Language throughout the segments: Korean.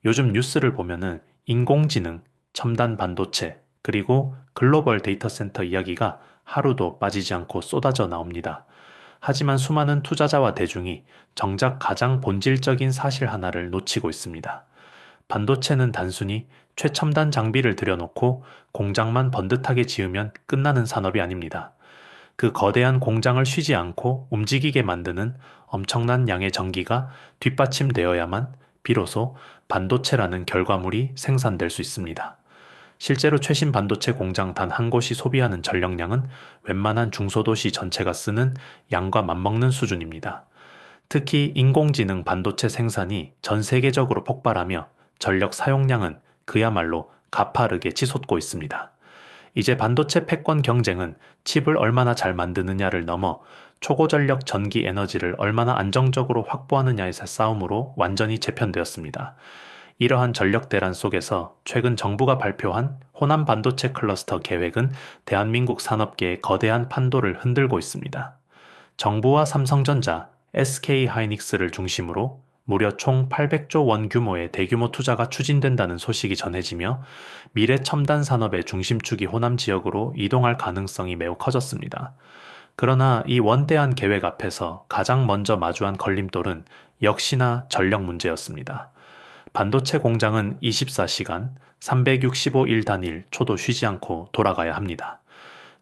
요즘 뉴스를 보면은 인공지능, 첨단 반도체, 그리고 글로벌 데이터 센터 이야기가 하루도 빠지지 않고 쏟아져 나옵니다. 하지만 수많은 투자자와 대중이 정작 가장 본질적인 사실 하나를 놓치고 있습니다. 반도체는 단순히 최첨단 장비를 들여놓고 공장만 번듯하게 지으면 끝나는 산업이 아닙니다. 그 거대한 공장을 쉬지 않고 움직이게 만드는 엄청난 양의 전기가 뒷받침되어야만 비로소 반도체라는 결과물이 생산될 수 있습니다. 실제로 최신 반도체 공장 단 한 곳이 소비하는 전력량은 웬만한 중소도시 전체가 쓰는 양과 맞먹는 수준입니다. 특히 인공지능 반도체 생산이 전 세계적으로 폭발하며 전력 사용량은 그야말로 가파르게 치솟고 있습니다. 이제 반도체 패권 경쟁은 칩을 얼마나 잘 만드느냐를 넘어 초고전력 전기 에너지를 얼마나 안정적으로 확보하느냐에서 싸움으로 완전히 재편되었습니다. 이러한 전력 대란 속에서 최근 정부가 발표한 호남 반도체 클러스터 계획은 대한민국 산업계의 거대한 판도를 흔들고 있습니다. 정부와 삼성전자, SK하이닉스를 중심으로 무려 총 800조 원 규모의 대규모 투자가 추진된다는 소식이 전해지며 미래 첨단 산업의 중심축이 호남 지역으로 이동할 가능성이 매우 커졌습니다. 그러나 이 원대한 계획 앞에서 가장 먼저 마주한 걸림돌은 역시나 전력 문제였습니다. 반도체 공장은 24시간, 365일 단일 초도 쉬지 않고 돌아가야 합니다.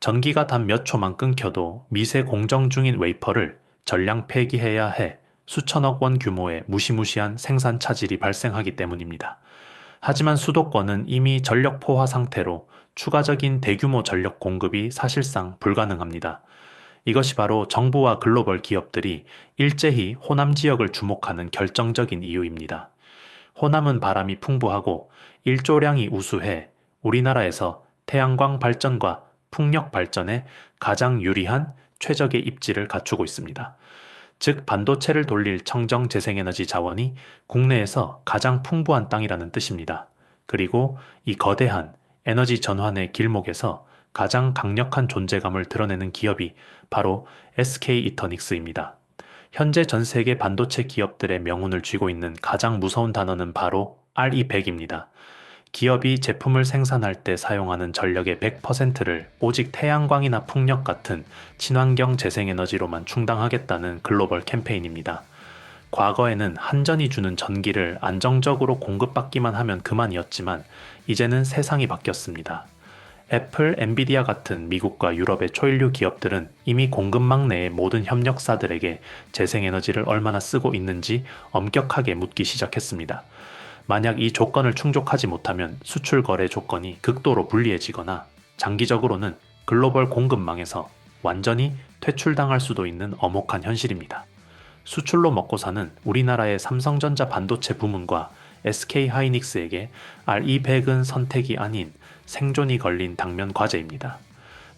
전기가 단 몇 초만 끊겨도 미세 공정 중인 웨이퍼를 전량 폐기해야 해 수천억 원 규모의 무시무시한 생산 차질이 발생하기 때문입니다. 하지만 수도권은 이미 전력 포화 상태로 추가적인 대규모 전력 공급이 사실상 불가능합니다. 이것이 바로 정부와 글로벌 기업들이 일제히 호남 지역을 주목하는 결정적인 이유입니다. 호남은 바람이 풍부하고 일조량이 우수해 우리나라에서 태양광 발전과 풍력 발전에 가장 유리한 최적의 입지를 갖추고 있습니다. 즉, 반도체를 돌릴 청정 재생에너지 자원이 국내에서 가장 풍부한 땅이라는 뜻입니다. 그리고 이 거대한 에너지 전환의 길목에서 가장 강력한 존재감을 드러내는 기업이 바로 SK 이터닉스입니다. 현재 전 세계 반도체 기업들의 명운을 쥐고 있는 가장 무서운 단어는 바로 RE100입니다. 기업이 제품을 생산할 때 사용하는 전력의 100%를 오직 태양광이나 풍력 같은 친환경 재생에너지로만 충당하겠다는 글로벌 캠페인입니다. 과거에는 한전이 주는 전기를 안정적으로 공급받기만 하면 그만이었지만 이제는 세상이 바뀌었습니다. 애플, 엔비디아 같은 미국과 유럽의 초일류 기업들은 이미 공급망 내의 모든 협력사들에게 재생에너지를 얼마나 쓰고 있는지 엄격하게 묻기 시작했습니다. 만약 이 조건을 충족하지 못하면 수출 거래 조건이 극도로 불리해지거나 장기적으로는 글로벌 공급망에서 완전히 퇴출당할 수도 있는 엄혹한 현실입니다. 수출로 먹고 사는 우리나라의 삼성전자 반도체 부문과 SK하이닉스에게 RE100은 선택이 아닌 생존이 걸린 당면 과제입니다.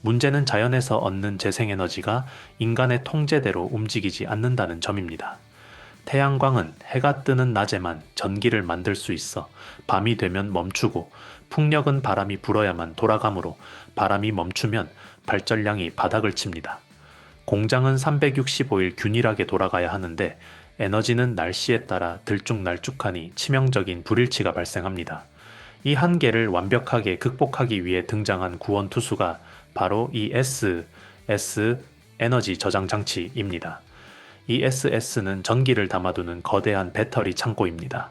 문제는 자연에서 얻는 재생에너지가 인간의 통제대로 움직이지 않는다는 점입니다. 태양광은 해가 뜨는 낮에만 전기를 만들 수 있어 밤이 되면 멈추고 풍력은 바람이 불어야만 돌아가므로 바람이 멈추면 발전량이 바닥을 칩니다. 공장은 365일 균일하게 돌아가야 하는데 에너지는 날씨에 따라 들쭉날쭉하니 치명적인 불일치가 발생합니다. 이 한계를 완벽하게 극복하기 위해 등장한 구원투수가 바로 ESS 에너지 저장 장치입니다. ESS는 전기를 담아두는 거대한 배터리 창고입니다.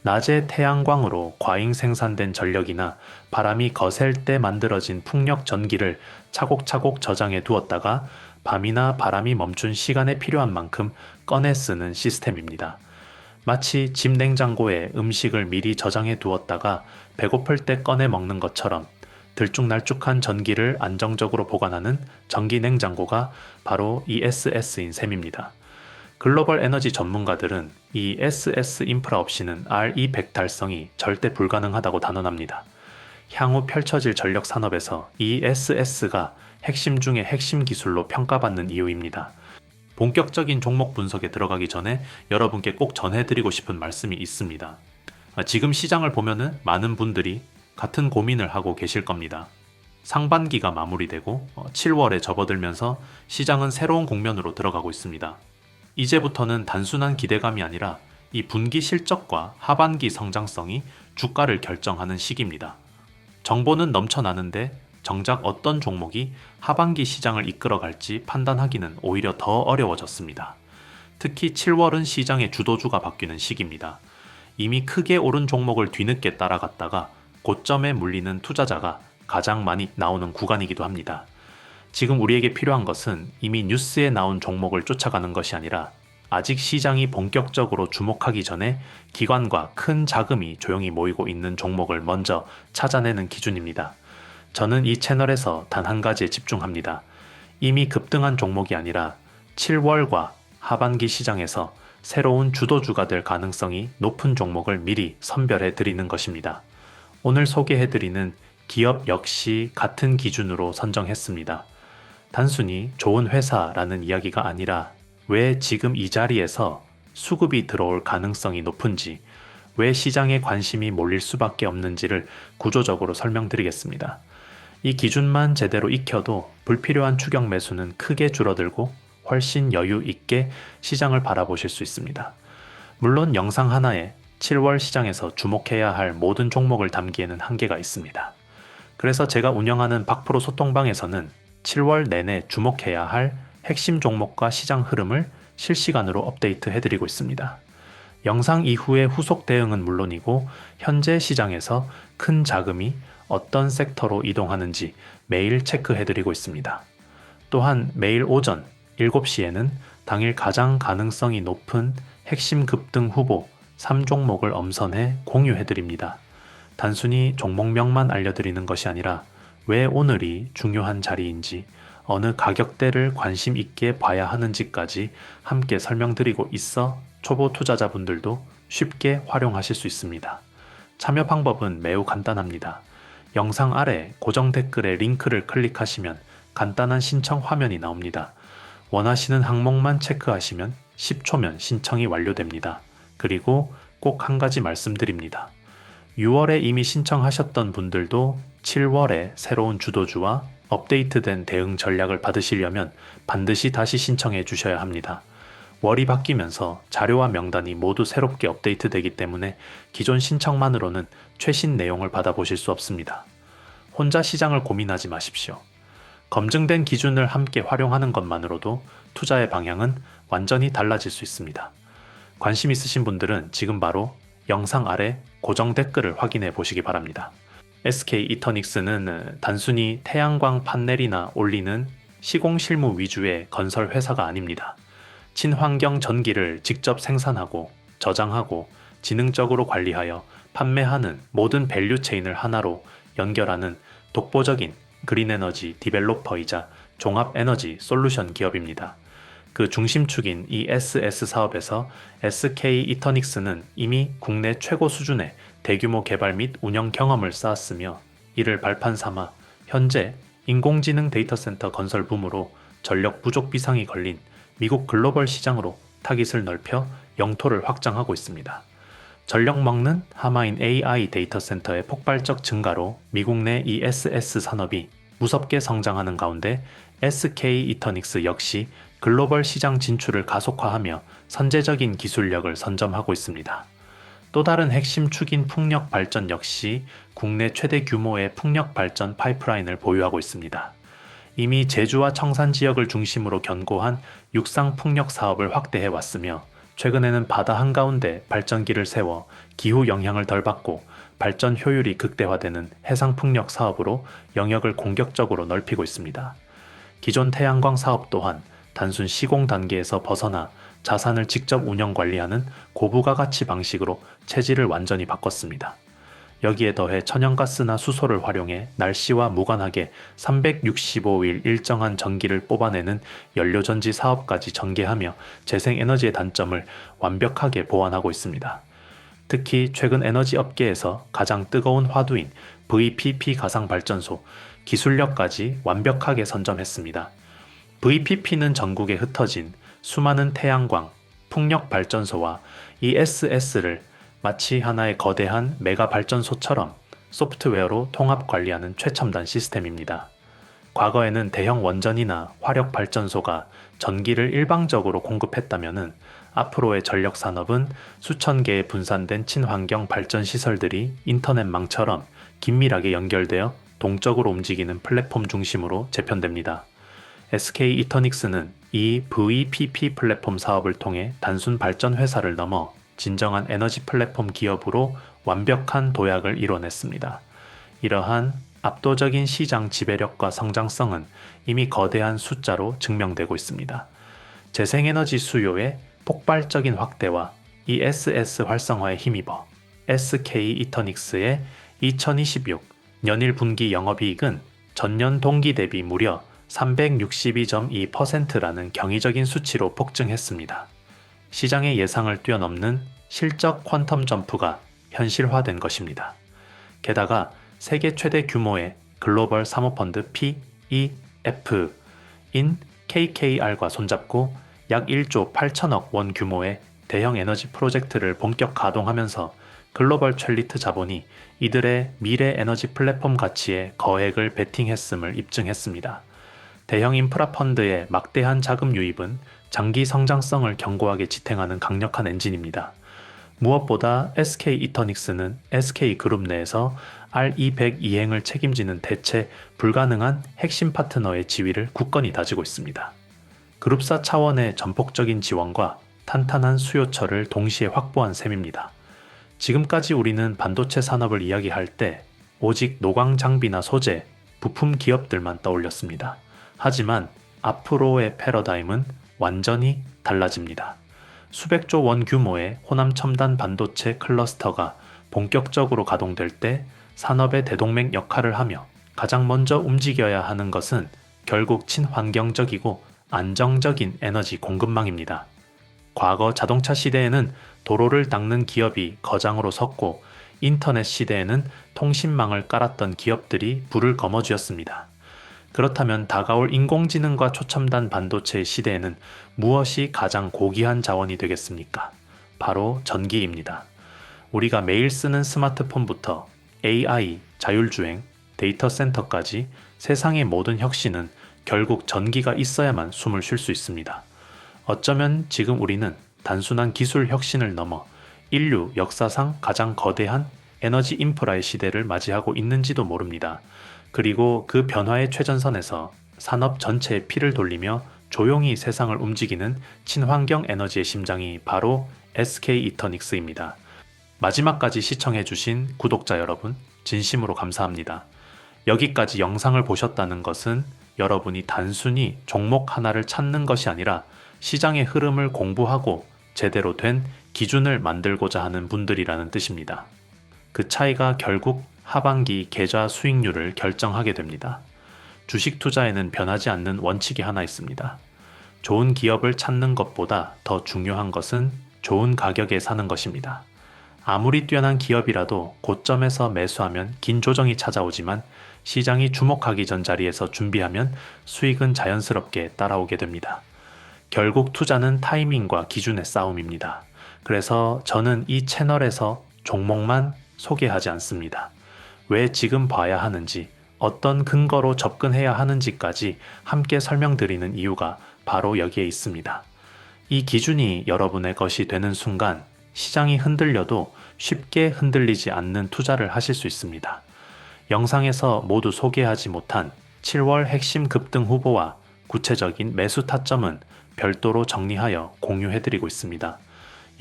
낮에 태양광으로 과잉 생산된 전력이나 바람이 거셀 때 만들어진 풍력 전기를 차곡차곡 저장해 두었다가 밤이나 바람이 멈춘 시간에 필요한 만큼 꺼내 쓰는 시스템입니다. 마치 집 냉장고에 음식을 미리 저장해 두었다가 배고플 때 꺼내 먹는 것처럼 들쭉날쭉한 전기를 안정적으로 보관하는 전기 냉장고가 바로 ESS인 셈입니다. 글로벌 에너지 전문가들은 이 SS 인프라 없이는 RE100 달성이 절대 불가능하다고 단언합니다. 향후 펼쳐질 전력 산업에서 ESS가 핵심 중의 핵심 기술로 평가받는 이유입니다. 본격적인 종목 분석에 들어가기 전에 여러분께 꼭 전해드리고 싶은 말씀이 있습니다. 지금 시장을 보면은 많은 분들이 같은 고민을 하고 계실 겁니다. 상반기가 마무리되고 7월에 접어들면서 시장은 새로운 국면으로 들어가고 있습니다. 이제부터는 단순한 기대감이 아니라 이 분기 실적과 하반기 성장성이 주가를 결정하는 시기입니다. 정보는 넘쳐나는데 정작 어떤 종목이 하반기 시장을 이끌어갈지 판단하기는 오히려 더 어려워졌습니다. 특히 7월은 시장의 주도주가 바뀌는 시기입니다. 이미 크게 오른 종목을 뒤늦게 따라갔다가 고점에 물리는 투자자가 가장 많이 나오는 구간이기도 합니다. 지금 우리에게 필요한 것은 이미 뉴스에 나온 종목을 쫓아가는 것이 아니라 아직 시장이 본격적으로 주목하기 전에 기관과 큰 자금이 조용히 모이고 있는 종목을 먼저 찾아내는 기준입니다. 저는 이 채널에서 단 한 가지에 집중합니다. 이미 급등한 종목이 아니라 7월과 하반기 시장에서 새로운 주도주가 될 가능성이 높은 종목을 미리 선별해 드리는 것입니다. 오늘 소개해 드리는 기업 역시 같은 기준으로 선정했습니다. 단순히 좋은 회사라는 이야기가 아니라 왜 지금 이 자리에서 수급이 들어올 가능성이 높은지, 왜 시장에 관심이 몰릴 수밖에 없는지를 구조적으로 설명드리겠습니다. 이 기준만 제대로 익혀도 불필요한 추격 매수는 크게 줄어들고 훨씬 여유 있게 시장을 바라보실 수 있습니다. 물론 영상 하나에 7월 시장에서 주목해야 할 모든 종목을 담기에는 한계가 있습니다. 그래서 제가 운영하는 박프로 소통방에서는 7월 내내 주목해야 할 핵심 종목과 시장 흐름을 실시간으로 업데이트 해드리고 있습니다. 영상 이후의 후속 대응은 물론이고 현재 시장에서 큰 자금이 어떤 섹터로 이동하는지 매일 체크해드리고 있습니다. 또한 매일 오전 7시에는 당일 가장 가능성이 높은 핵심 급등 후보 3종목을 엄선해 공유해드립니다. 단순히 종목명만 알려드리는 것이 아니라 왜 오늘이 중요한 자리인지, 어느 가격대를 관심 있게 봐야 하는지까지 함께 설명드리고 있어 초보 투자자분들도 쉽게 활용하실 수 있습니다. 참여 방법은 매우 간단합니다. 영상 아래 고정 댓글에 링크를 클릭하시면 간단한 신청 화면이 나옵니다. 원하시는 항목만 체크하시면 10초면 신청이 완료됩니다. 그리고 꼭 한 가지 말씀드립니다. 6월에 이미 신청하셨던 분들도 7월에 새로운 주도주와 업데이트된 대응 전략을 받으시려면 반드시 다시 신청해 주셔야 합니다. 월이 바뀌면서 자료와 명단이 모두 새롭게 업데이트되기 때문에 기존 신청만으로는 최신 내용을 받아보실 수 없습니다. 혼자 시장을 고민하지 마십시오. 검증된 기준을 함께 활용하는 것만으로도 투자의 방향은 완전히 달라질 수 있습니다. 관심 있으신 분들은 지금 바로 영상 아래 고정 댓글을 확인해 보시기 바랍니다. SK 이터닉스는 단순히 태양광 판넬이나 올리는 시공 실무 위주의 건설 회사가 아닙니다. 친환경 전기를 직접 생산하고 저장하고 지능적으로 관리하여 판매하는 모든 밸류체인을 하나로 연결하는 독보적인 그린에너지 디벨로퍼이자 종합에너지 솔루션 기업입니다. 그 중심축인 ESS 사업에서 SK 이터닉스는 이미 국내 최고 수준의 대규모 개발 및 운영 경험을 쌓았으며 이를 발판 삼아 현재 인공지능 데이터 센터 건설 붐으로 전력 부족 비상이 걸린 미국 글로벌 시장으로 타깃을 넓혀 영토를 확장하고 있습니다. 전력 먹는 하마인 AI 데이터 센터의 폭발적 증가로 미국 내 ESS 산업이 무섭게 성장하는 가운데 SK 이터닉스 역시 글로벌 시장 진출을 가속화하며 선제적인 기술력을 선점하고 있습니다. 또 다른 핵심 축인 풍력 발전 역시 국내 최대 규모의 풍력 발전 파이프라인을 보유하고 있습니다. 이미 제주와 청산 지역을 중심으로 견고한 육상 풍력 사업을 확대해 왔으며 최근에는 바다 한가운데 발전기를 세워 기후 영향을 덜 받고 발전 효율이 극대화되는 해상 풍력 사업으로 영역을 공격적으로 넓히고 있습니다. 기존 태양광 사업 또한 단순 시공 단계에서 벗어나 자산을 직접 운영 관리하는 고부가 가치 방식으로 체질을 완전히 바꿨습니다. 여기에 더해 천연가스나 수소를 활용해 날씨와 무관하게 365일 일정한 전기를 뽑아내는 연료전지 사업까지 전개하며 재생에너지의 단점을 완벽하게 보완하고 있습니다. 특히 최근 에너지 업계에서 가장 뜨거운 화두인 VPP 가상발전소 기술력까지 완벽하게 선점했습니다. VPP는 전국에 흩어진 수많은 태양광, 풍력 발전소와 ESS를 마치 하나의 거대한 메가 발전소처럼 소프트웨어로 통합 관리하는 최첨단 시스템입니다. 과거에는 대형 원전이나 화력 발전소가 전기를 일방적으로 공급했다면 앞으로의 전력 산업은 수천 개의 분산된 친환경 발전 시설들이 인터넷망처럼 긴밀하게 연결되어 동적으로 움직이는 플랫폼 중심으로 재편됩니다. SK 이터닉스는 이 VPP 플랫폼 사업을 통해 단순 발전 회사를 넘어 진정한 에너지 플랫폼 기업으로 완벽한 도약을 이뤄냈습니다. 이러한 압도적인 시장 지배력과 성장성은 이미 거대한 숫자로 증명되고 있습니다. 재생에너지 수요의 폭발적인 확대와 ESS 활성화에 힘입어 SK 이터닉스의 2026 연일 분기 영업이익은 전년 동기 대비 무려 362.2%라는 경이적인 수치로 폭증했습니다. 시장의 예상을 뛰어넘는 실적 퀀텀 점프가 현실화된 것입니다. 게다가 세계 최대 규모의 글로벌 사모펀드 PEF인 KKR과 손잡고 약 1조 8천억 원 규모의 대형 에너지 프로젝트를 본격 가동하면서 글로벌 첼리트 자본이 이들의 미래 에너지 플랫폼 가치에 거액을 베팅했음을 입증했습니다. 대형 인프라 펀드의 막대한 자금 유입은 장기 성장성을 견고하게 지탱하는 강력한 엔진입니다. 무엇보다 SK 이터닉스는 SK그룹 내에서 RE100 이행을 책임지는 대체 불가능한 핵심 파트너의 지위를 굳건히 다지고 있습니다. 그룹사 차원의 전폭적인 지원과 탄탄한 수요처를 동시에 확보한 셈입니다. 지금까지 우리는 반도체 산업을 이야기할 때 오직 노광 장비나 소재, 부품 기업들만 떠올렸습니다. 하지만 앞으로의 패러다임은 완전히 달라집니다. 수백조 원 규모의 호남 첨단 반도체 클러스터가 본격적으로 가동될 때 산업의 대동맥 역할을 하며 가장 먼저 움직여야 하는 것은 결국 친환경적이고 안정적인 에너지 공급망입니다. 과거 자동차 시대에는 도로를 닦는 기업이 거장으로 섰고 인터넷 시대에는 통신망을 깔았던 기업들이 불을 거머쥐었습니다. 그렇다면 다가올 인공지능과 초첨단 반도체의 시대에는 무엇이 가장 고귀한 자원이 되겠습니까? 바로 전기입니다. 우리가 매일 쓰는 스마트폰부터 AI, 자율주행, 데이터 센터까지 세상의 모든 혁신은 결국 전기가 있어야만 숨을 쉴 수 있습니다. 어쩌면 지금 우리는 단순한 기술 혁신을 넘어 인류 역사상 가장 거대한 에너지 인프라의 시대를 맞이하고 있는지도 모릅니다. 그리고 그 변화의 최전선에서 산업 전체에 피를 돌리며 조용히 세상을 움직이는 친환경 에너지의 심장이 바로 SK 이터닉스입니다. 마지막까지 시청해주신 구독자 여러분, 진심으로 감사합니다. 여기까지 영상을 보셨다는 것은 여러분이 단순히 종목 하나를 찾는 것이 아니라 시장의 흐름을 공부하고 제대로 된 기준을 만들고자 하는 분들이라는 뜻입니다. 그 차이가 결국 하반기 계좌 수익률을 결정하게 됩니다. 주식 투자에는 변하지 않는 원칙이 하나 있습니다. 좋은 기업을 찾는 것보다 더 중요한 것은 좋은 가격에 사는 것입니다. 아무리 뛰어난 기업이라도 고점에서 매수하면 긴 조정이 찾아오지만 시장이 주목하기 전 자리에서 준비하면 수익은 자연스럽게 따라오게 됩니다. 결국 투자는 타이밍과 기준의 싸움입니다. 그래서 저는 이 채널에서 종목만 소개하지 않습니다. 왜 지금 봐야 하는지, 어떤 근거로 접근해야 하는지까지 함께 설명드리는 이유가 바로 여기에 있습니다. 이 기준이 여러분의 것이 되는 순간 시장이 흔들려도 쉽게 흔들리지 않는 투자를 하실 수 있습니다. 영상에서 모두 소개하지 못한 7월 핵심 급등 후보와 구체적인 매수 타점은 별도로 정리하여 공유해드리고 있습니다.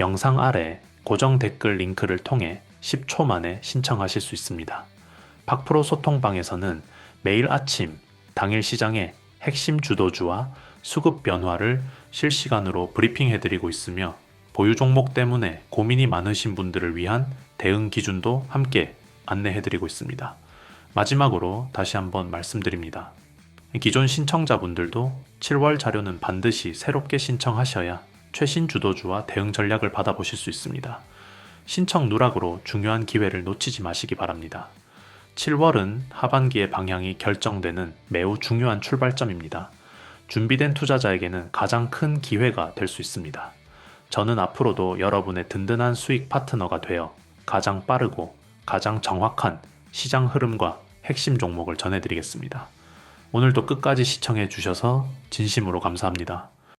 영상 아래 고정 댓글 링크를 통해 10초 만에 신청하실 수 있습니다. 박프로 소통방에서는 매일 아침 당일 시장의 핵심 주도주와 수급 변화를 실시간으로 브리핑해드리고 있으며 보유 종목 때문에 고민이 많으신 분들을 위한 대응 기준도 함께 안내해드리고 있습니다. 마지막으로 다시 한번 말씀드립니다. 기존 신청자분들도 7월 자료는 반드시 새롭게 신청하셔야 최신 주도주와 대응 전략을 받아보실 수 있습니다. 신청 누락으로 중요한 기회를 놓치지 마시기 바랍니다. 7월은 하반기의 방향이 결정되는 매우 중요한 출발점입니다. 준비된 투자자에게는 가장 큰 기회가 될 수 있습니다. 저는 앞으로도 여러분의 든든한 수익 파트너가 되어 가장 빠르고 가장 정확한 시장 흐름과 핵심 종목을 전해드리겠습니다. 오늘도 끝까지 시청해 주셔서 진심으로 감사합니다.